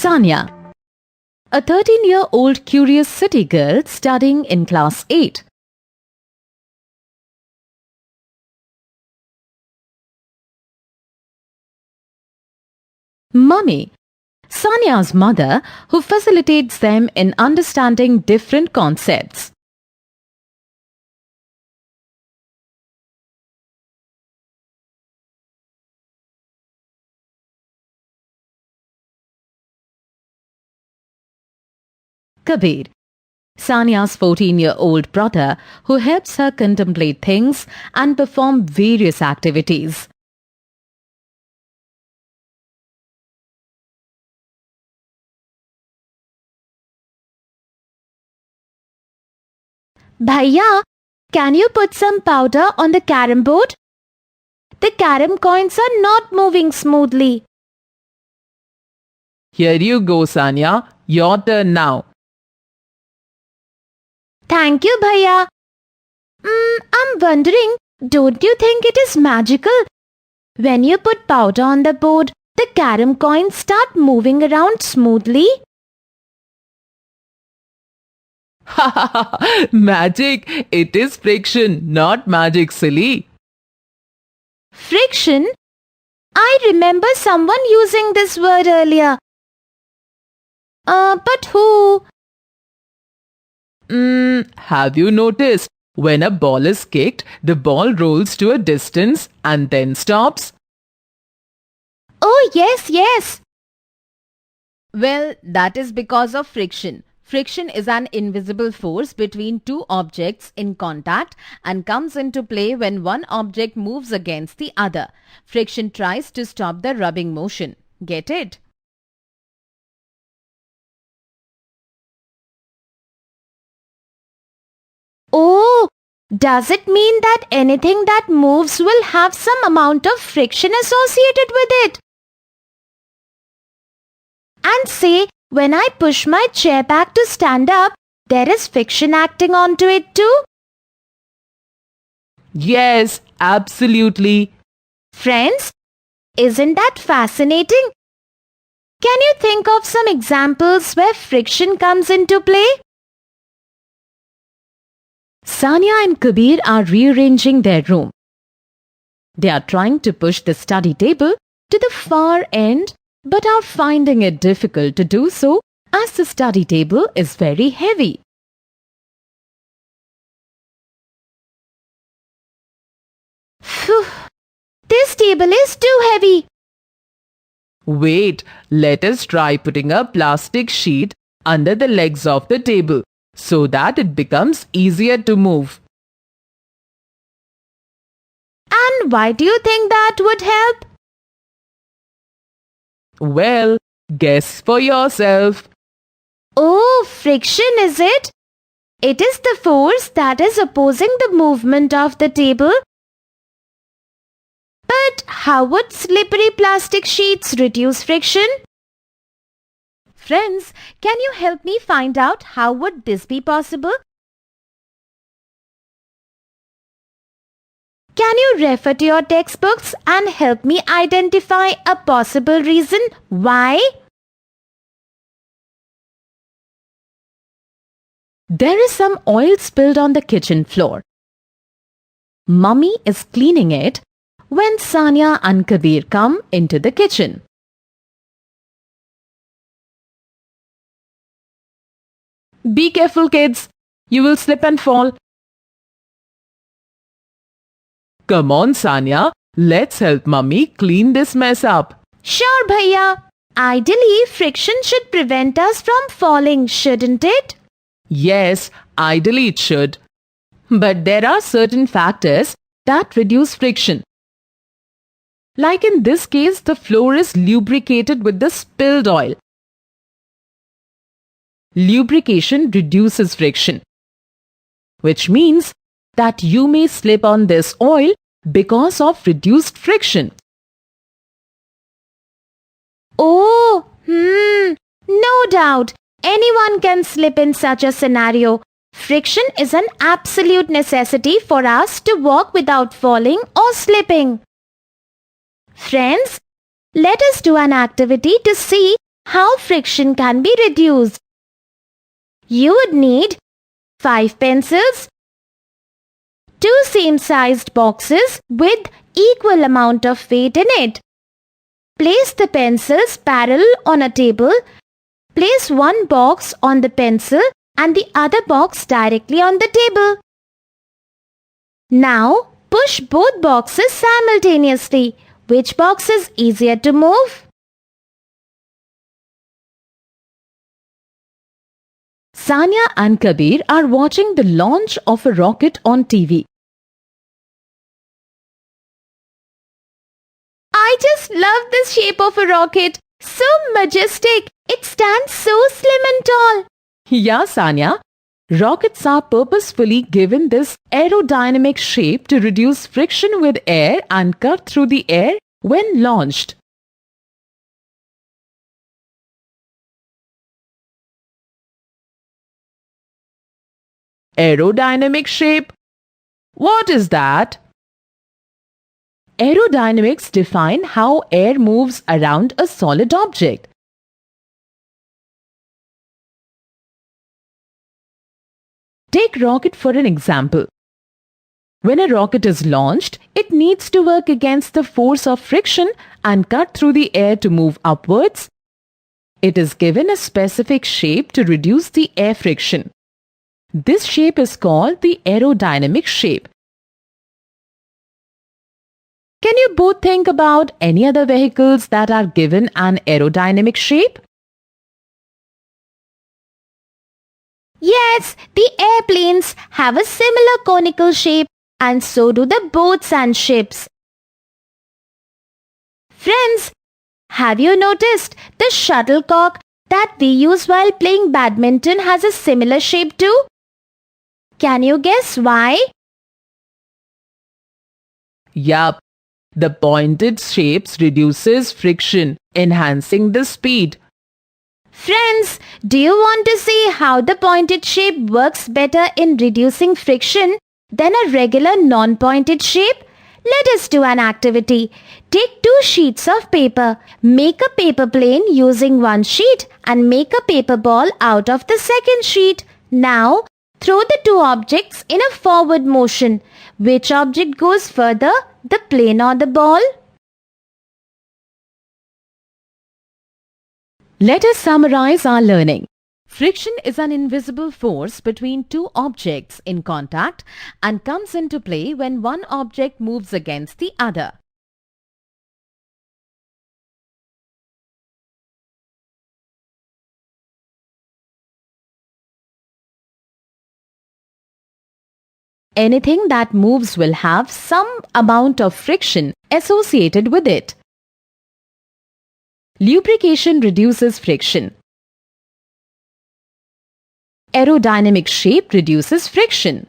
Sanya, a 13-year-old curious city girl studying in class 8. Mummy, Sanya's mother, who facilitates them in understanding different concepts. Kabir, Sanya's 14-year-old brother, who helps her contemplate things and perform various activities. Bhaiya, can you put some powder on the carom board? The carom coins are not moving smoothly. Here you go, Sanya. Your turn now. Thank you, Bhaiya. I'm wondering, don't you think it is magical? When you put powder on the board, the carom coins start moving around smoothly. Ha ha ha! Magic! It is friction, not magic, silly. Friction? I remember someone using this word earlier. But who? Have you noticed? When a ball is kicked, the ball rolls to a distance and then stops. Oh, yes. Well, that is because of friction. Friction is an invisible force between two objects in contact and comes into play when one object moves against the other. Friction tries to stop the rubbing motion. Get it? Oh, does it mean that anything that moves will have some amount of friction associated with it? And say, when I push my chair back to stand up, there is friction acting onto it too? Yes, absolutely. Friends, isn't that fascinating? Can you think of some examples where friction comes into play? Sanya and Kabir are rearranging their room. They are trying to push the study table to the far end but are finding it difficult to do so as the study table is very heavy. Phew, this table is too heavy. Wait, let us try putting a plastic sheet under the legs of the table so that it becomes easier to move. And why do you think that would help? Well, guess for yourself. Oh, friction is it? It is the force that is opposing the movement of the table. But how would slippery plastic sheets reduce friction? Friends, can you help me find out how would this be possible? Can you refer to your textbooks and help me identify a possible reason why? There is some oil spilled on the kitchen floor. Mummy is cleaning it when Sanya and Kabir come into the kitchen. Be careful, kids. You will slip and fall. Come on, Sanya. Let's help Mummy clean this mess up. Sure, Bhaiya. Ideally, friction should prevent us from falling, shouldn't it? Yes, ideally it should. But there are certain factors that reduce friction. Like in this case, the floor is lubricated with the spilled oil. Lubrication reduces friction, which means that you may slip on this oil because of reduced friction. Oh, no doubt. Anyone can slip in such a scenario. Friction is an absolute necessity for us to walk without falling or slipping. Friends, let us do an activity to see how friction can be reduced. You would need 5 pencils, 2 same-sized boxes with equal amount of weight in it. Place the pencils parallel on a table. Place one box on the pencil and the other box directly on the table. Now push both boxes simultaneously. Which box is easier to move? Sanya and Kabir are watching the launch of a rocket on TV. I just love the shape of a rocket. So majestic. It stands so slim and tall. Yeah, Sanya. Rockets are purposefully given this aerodynamic shape to reduce friction with air and cut through the air when launched. Aerodynamic shape? What is that? Aerodynamics define how air moves around a solid object. Take rocket for an example. When a rocket is launched, it needs to work against the force of friction and cut through the air to move upwards. It is given a specific shape to reduce the air friction. This shape is called the aerodynamic shape. Can you both think about any other vehicles that are given an aerodynamic shape? Yes, the airplanes have a similar conical shape, and so do the boats and ships. Friends, have you noticed the shuttlecock that we use while playing badminton has a similar shape too? Can you guess why? Yup. The pointed shapes reduces friction, enhancing the speed. Friends, do you want to see how the pointed shape works better in reducing friction than a regular non-pointed shape? Let us do an activity. Take 2 sheets of paper. Make a paper plane using one sheet and make a paper ball out of the second sheet. Now, throw the 2 objects in a forward motion. Which object goes further, the plane or the ball? Let us summarize our learning. Friction is an invisible force between two objects in contact and comes into play when one object moves against the other. Anything that moves will have some amount of friction associated with it. Lubrication reduces friction. Aerodynamic shape reduces friction.